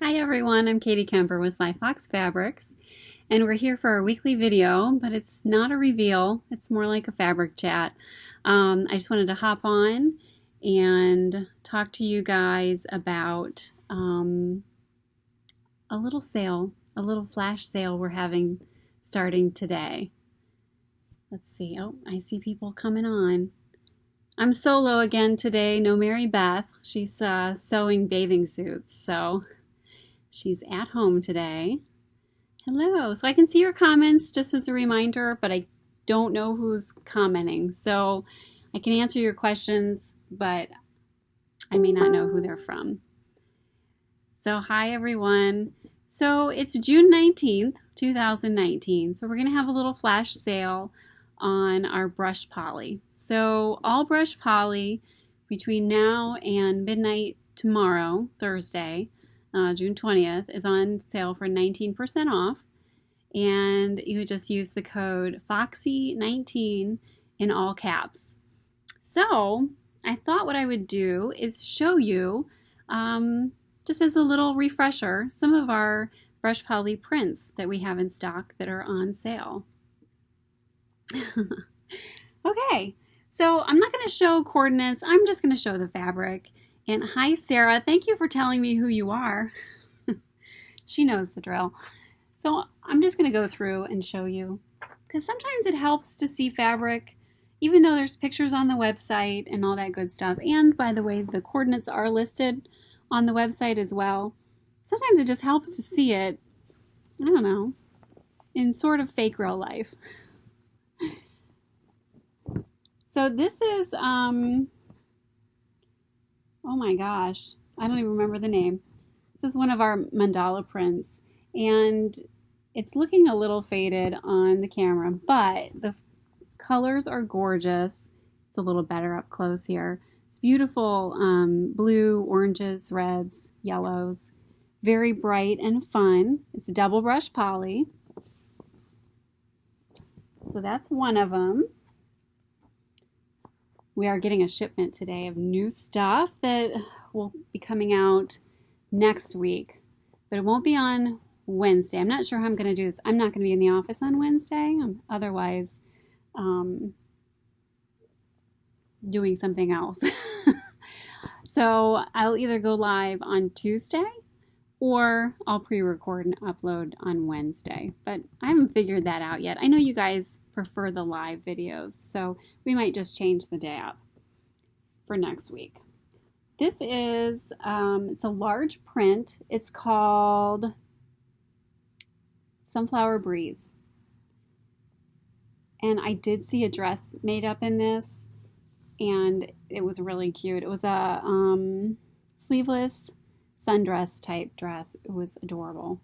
Hi everyone, I'm Katie Kemper with slyfoxfabrics, and we're here for our weekly video, but it's not a reveal, it's more like a fabric chat. I just wanted to hop on and talk to you guys about a little sale, a little flash sale we're having starting today. Let's see, oh, I see people coming on. I'm solo again today, no Mary Beth. She's sewing bathing suits, so she's at home today. Hello. So I can see your comments just as a reminder, but I don't know who's commenting. So I can answer your questions, but I may not know who they're from. So hi everyone. So it's June 19th, 2019. So we're going to have a little flash sale on our brush poly. So all brush poly between now and midnight tomorrow, Thursday, June 20th, is on sale for 19% off, and you would just use the code FOXY19 in all caps. So I thought what I would do is show you, just as a little refresher, some of our brush poly prints that we have in stock that are on sale. Okay, so I'm not going to show coordinates, I'm just going to show the fabric. And hi, Sarah. Thank you for telling me who you are. She knows the drill. So I'm just going to go through and show you, because sometimes it helps to see fabric, even though there's pictures on the website and all that good stuff. And by the way, the coordinates are listed on the website as well. Sometimes it just helps to see it, I don't know, in sort of fake real life. So this is, oh my gosh, I don't even remember the name. This is one of our mandala prints, and it's looking a little faded on the camera, but the colors are gorgeous. It's a little better up close here. It's beautiful blue, oranges, reds, yellows, very bright and fun. It's double brush poly. So that's one of them. We are getting a shipment today of new stuff that will be coming out next week, but it won't be on Wednesday. I'm not sure how I'm going to do this. I'm not going to be in the office on Wednesday. I'm otherwise doing something else. So I'll either go live on Tuesday or I'll pre-record and upload on Wednesday. But I haven't figured that out yet. I know you guys prefer the live videos, so we might just change the day up for next week. This is, it's a large print. It's called Sunflower Breeze. And I did see a dress made up in this, and it was really cute. It was a sleeveless sundress type dress. It was adorable.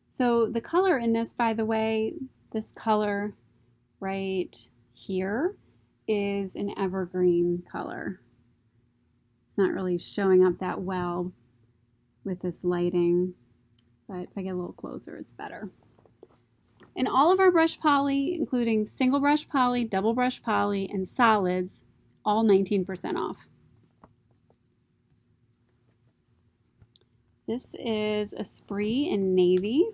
So the color in this, by the way, this color right here is an evergreen color. It's not really showing up that well with this lighting, but if I get a little closer, it's better. And all of our brush poly, including single brush poly, double brush poly, and solids, all 19% off. This is a spree in navy,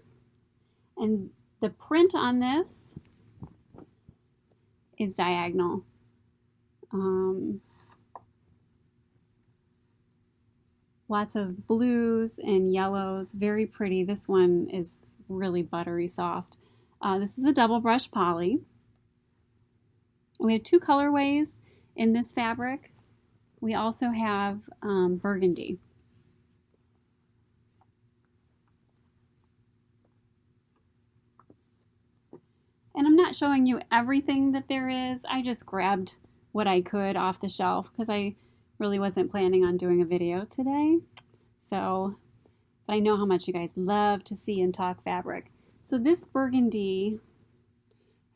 and the print on this is diagonal. Lots of blues and yellows, very pretty. This one is really buttery soft. This is a double brush poly. We have two colorways in this fabric. We also have burgundy. And I'm not showing you everything that there is. I just grabbed what I could off the shelf because I really wasn't planning on doing a video today. So, but I know how much you guys love to see and talk fabric. So this burgundy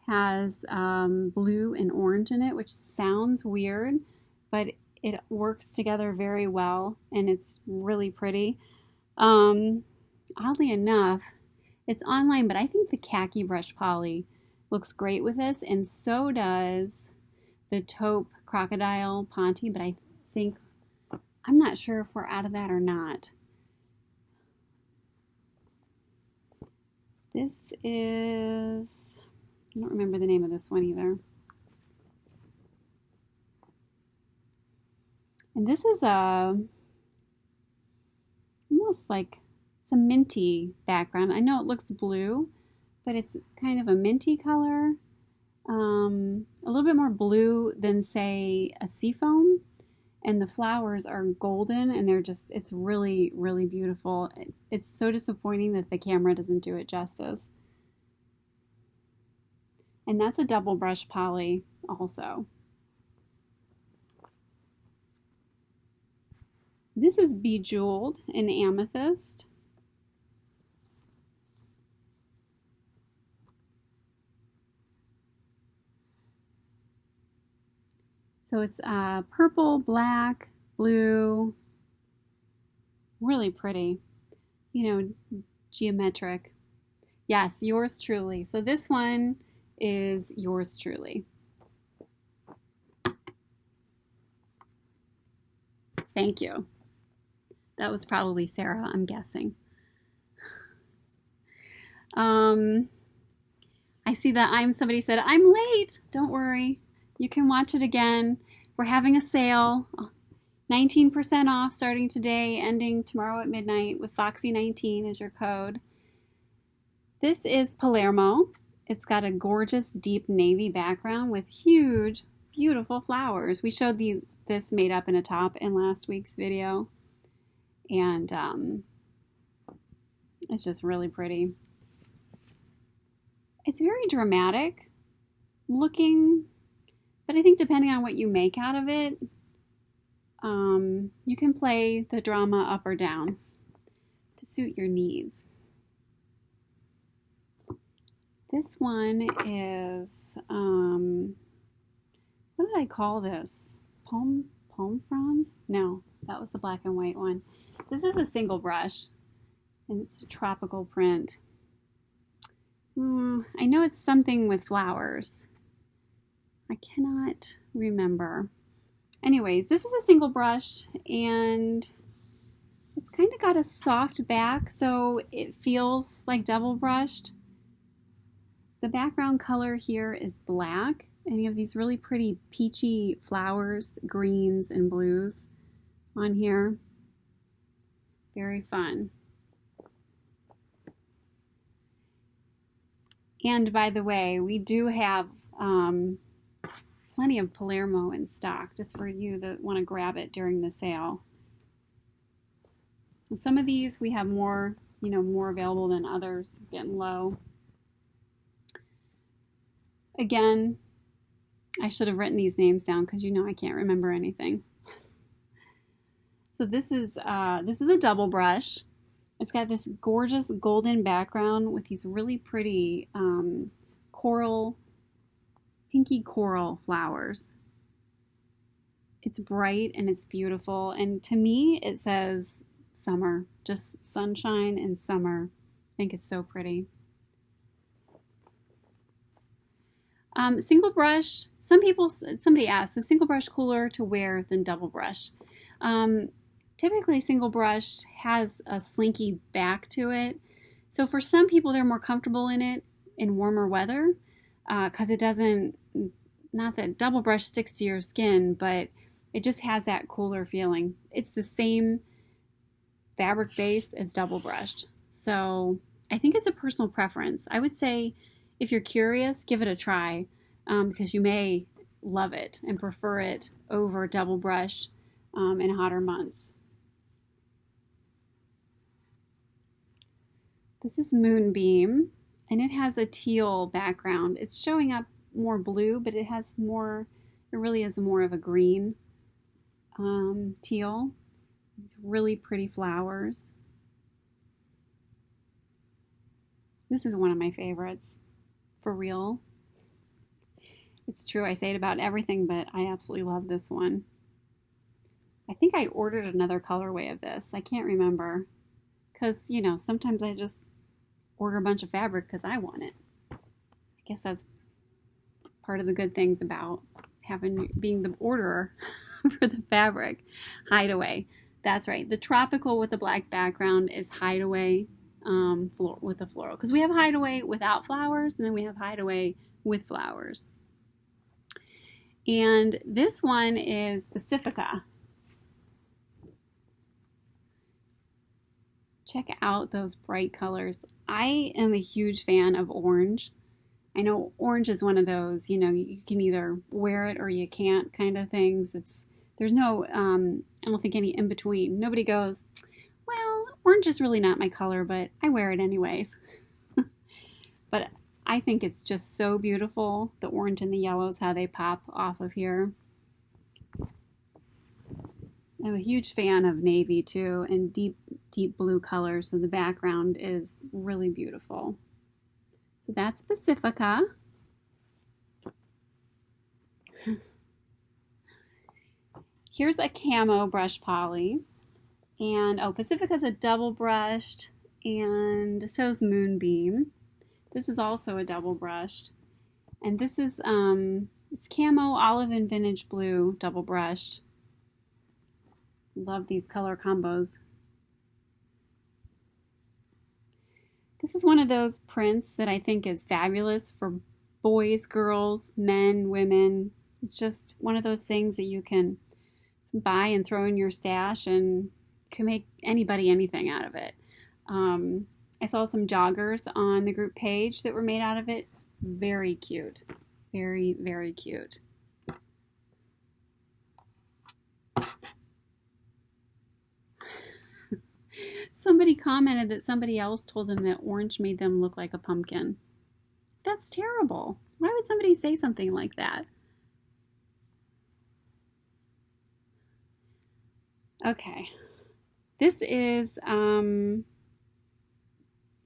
has blue and orange in it, which sounds weird, but it works together very well, and it's really pretty. Oddly enough, it's online, but I think the khaki brush poly looks great with this, and so does the taupe crocodile ponte, but I think, I'm not sure if we're out of that or not. This is, I don't remember the name of this one either. And this is almost like, it's a minty background. I know it looks blue, but it's kind of a minty color. A little bit more blue than, say, a seafoam. And the flowers are golden, and they're just, it's really, really beautiful. It's so disappointing that the camera doesn't do it justice. And that's a double brush poly also. This is Bejeweled in Amethyst. So it's purple, black, blue, really pretty, you know, geometric. Yes, yours truly. So this one is yours truly. Thank you. That was probably Sarah, I'm guessing. I see that somebody said, I'm late. Don't worry. You can watch it again. We're having a sale, 19% off starting today, ending tomorrow at midnight with Foxy19 as your code. This is Palermo. It's got a gorgeous deep navy background with huge, beautiful flowers. We showed this made up in a top in last week's video. And it's just really pretty. It's very dramatic looking. But I think depending on what you make out of it, you can play the drama up or down to suit your needs. This one is, what did I call this? Palm fronds? No, that was the black and white one. This is a single brush, and it's a tropical print. I know it's something with flowers. I cannot remember. Anyways, this is a single brush, and it's kind of got a soft back, so it feels like double brushed. The background color here is black, and you have these really pretty peachy flowers, greens and blues on here. Very fun. And by the way, we do have plenty of Palermo in stock, just for you that want to grab it during the sale. And some of these we have more, more available than others, getting low. Again, I should have written these names down because I can't remember anything. So this is a double brush. It's got this gorgeous golden background with these really pretty pinky coral flowers. It's bright and it's beautiful, and to me it says summer, just sunshine and summer. I think it's so pretty. Single brush, somebody asked, is single brush cooler to wear than double brush? Typically single brush has a slinky back to it, so for some people they're more comfortable in it in warmer weather, because it doesn't, not that double brush sticks to your skin, but it just has that cooler feeling. It's the same fabric base as double brushed, so I think it's a personal preference. I would say if you're curious, give it a try, because you may love it and prefer it over double brush in hotter months. This is Moonbeam, and it has a teal background. It's showing up more blue, but it really is more of a green teal. These really pretty flowers. This is one of my favorites, for real. It's true, I say it about everything, but I absolutely love this one. I think I ordered another colorway of this. I can't remember. Because, sometimes I just order a bunch of fabric because I want it. I guess that's part of the good things about being the orderer for the fabric. Hideaway. That's right. The tropical with the black background is Hideaway. with the floral, because we have hideaway without flowers, and then we have hideaway with flowers. And this one is Pacifica. Check out those bright colors. I am a huge fan of orange. I know orange is one of those, you can either wear it or you can't kind of things. There's no, I don't think any in between. Nobody goes, well, orange is really not my color, but I wear it anyways. But I think it's just so beautiful. The orange and the yellows, how they pop off of here. I'm a huge fan of navy too, and deep blue colors, so the background is really beautiful. So that's Pacifica. Here's a camo brush poly. And Pacifica's a double brushed, and so's Moonbeam. This is also a double brushed. And this is it's camo, olive, and vintage blue double brushed. Love these color combos. This is one of those prints that I think is fabulous for boys, girls, men, women. It's just one of those things that you can buy and throw in your stash and can make anybody anything out of it. I saw some joggers on the group page that were made out of it. Very cute. Very, very cute. Somebody commented that somebody else told them that orange made them look like a pumpkin. That's terrible. Why would somebody say something like that? Okay. This is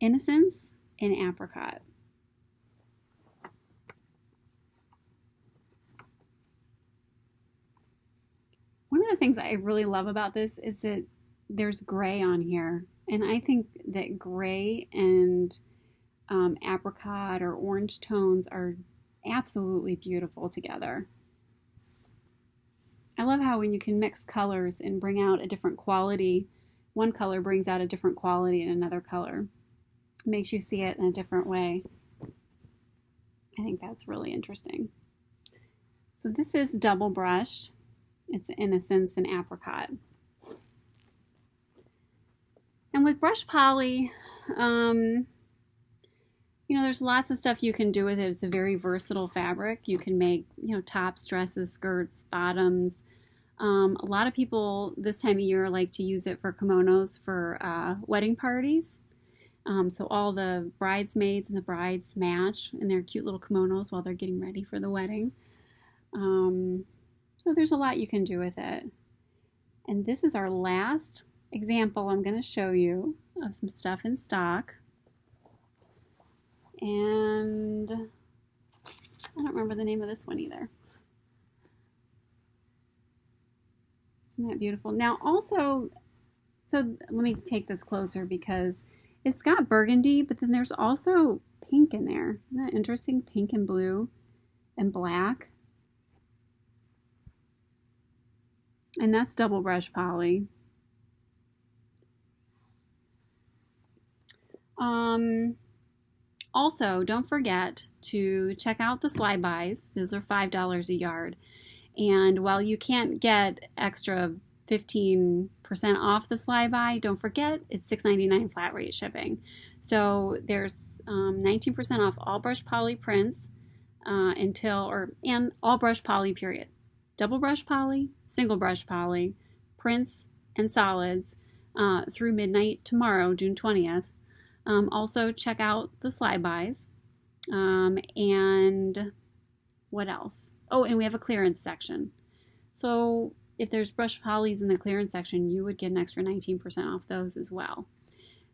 Innocence in Apricot. One of the things I really love about this is that there's gray on here, and I think that gray and apricot or orange tones are absolutely beautiful together. I love how when you can mix colors and bring out a different quality, one color brings out a different quality in another color. It makes you see it in a different way. I think that's really interesting. So this is double brushed. It's Innocence and Apricot. And with brush poly, there's lots of stuff you can do with it. It's a very versatile fabric. You can make, tops, dresses, skirts, bottoms. A lot of people this time of year like to use it for kimonos for wedding parties. So all the bridesmaids and the brides match in their cute little kimonos while they're getting ready for the wedding. So there's a lot you can do with it. And this is our last example I'm going to show you of some stuff in stock. And I don't remember the name of this one either. Isn't that beautiful? Now also, so let me take this closer because it's got burgundy, but then there's also pink in there. Isn't that interesting? Pink and blue and black. And that's double brush poly. Also, don't forget to check out the sly buys. Those are $5 a yard. And while you can't get extra 15% off the sly buy, don't forget it's $6.99 flat rate shipping. So there's 19% off all brush poly prints and all brush poly period. Double brush poly, single brush poly, prints, and solids through midnight tomorrow, June 20th. Also, check out the sly buys. And what else? Oh, and we have a clearance section. So if there's brush polys in the clearance section, you would get an extra 19% off those as well.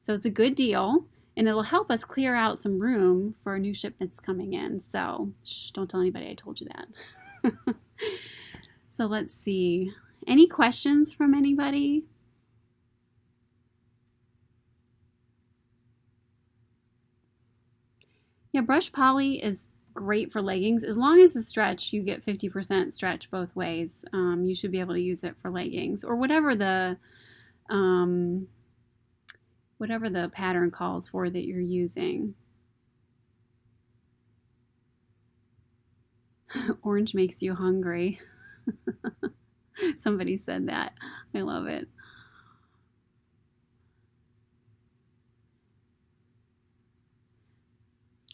So it's a good deal, and it'll help us clear out some room for new shipments coming in. So don't tell anybody I told you that. So let's see. Any questions from anybody? Yeah, brush poly is great for leggings. As long as the stretch, you get 50% stretch both ways. You should be able to use it for leggings or whatever the whatever the pattern calls for that you're using. Orange makes you hungry. Somebody said that. I love it.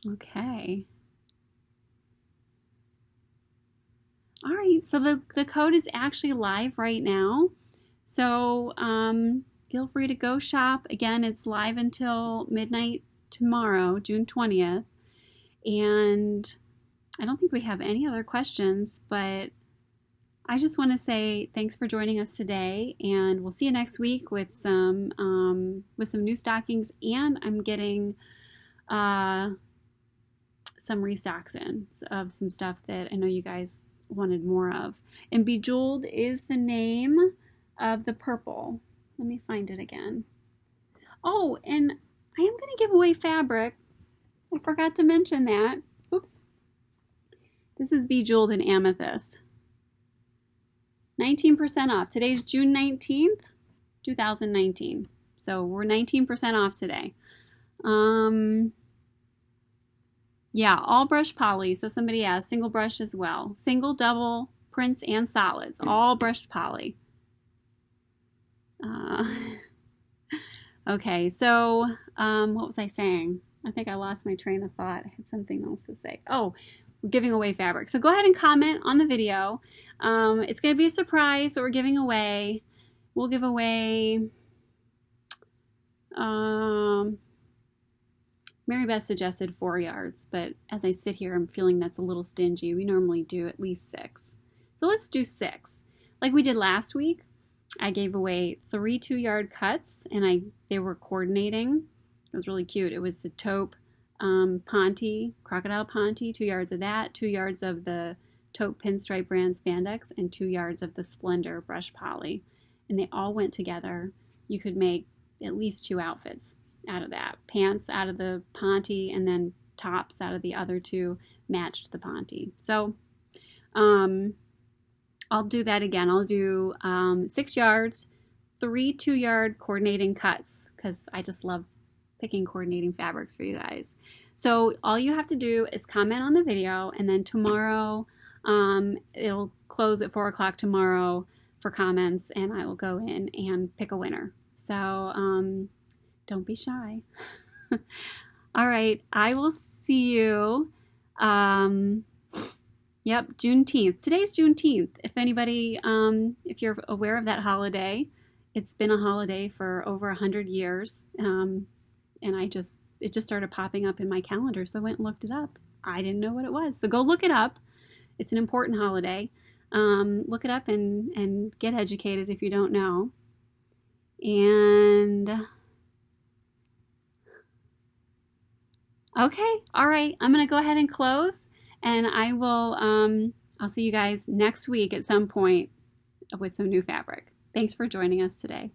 Okay. All right, so the code is actually live right now. So feel free to go shop. Again, it's live until midnight tomorrow, June 20th. And I don't think we have any other questions, but I just want to say thanks for joining us today, and we'll see you next week with some new stockings, and I'm getting some restocks in of some stuff that I know you guys wanted more of. And Bejeweled is the name of the purple. Let me find it again. Oh, and I am going to give away fabric. I forgot to mention that. Oops. This is Bejeweled in Amethyst. 19% off. Today's June 19th, 2019. So we're 19% off today. Yeah, all brush poly. So somebody asked, single brush as well. Single, double, prints, and solids. All brushed poly. Okay, so what was I saying? I think I lost my train of thought. I had something else to say. Oh, we're giving away fabric. So go ahead and comment on the video. It's going to be a surprise what we're giving away. We'll give away... Mary Beth suggested 4 yards, but as I sit here, I'm feeling that's a little stingy. We normally do at least 6. So let's do 6. Like we did last week, I gave away 3 2-yard cuts, and they were coordinating. It was really cute. It was the taupe Ponte, Crocodile Ponte, 2 yards of that, 2 yards of the taupe Pinstripe brand spandex, and 2 yards of the Splendor brush poly. And they all went together. You could make at least 2 outfits out of that. Pants out of the Ponte, and then tops out of the other 2 matched the Ponte. So I'll do that again. I'll do 6 yards, 3 2-yard coordinating cuts, because I just love picking coordinating fabrics for you guys. So all you have to do is comment on the video, and then tomorrow it'll close at 4 o'clock tomorrow for comments, and I will go in and pick a winner. So don't be shy. All right, I will see you. Yep, Juneteenth. Today's Juneteenth. If anybody, if you're aware of that holiday, it's been a holiday for over 100 years. And it just started popping up in my calendar, so I went and looked it up. I didn't know what it was, so go look it up. It's an important holiday. Look it up and get educated if you don't know. And okay, all right, I'm gonna go ahead and close, and I will I'll see you guys next week at some point with some new fabric. Thanks for joining us today.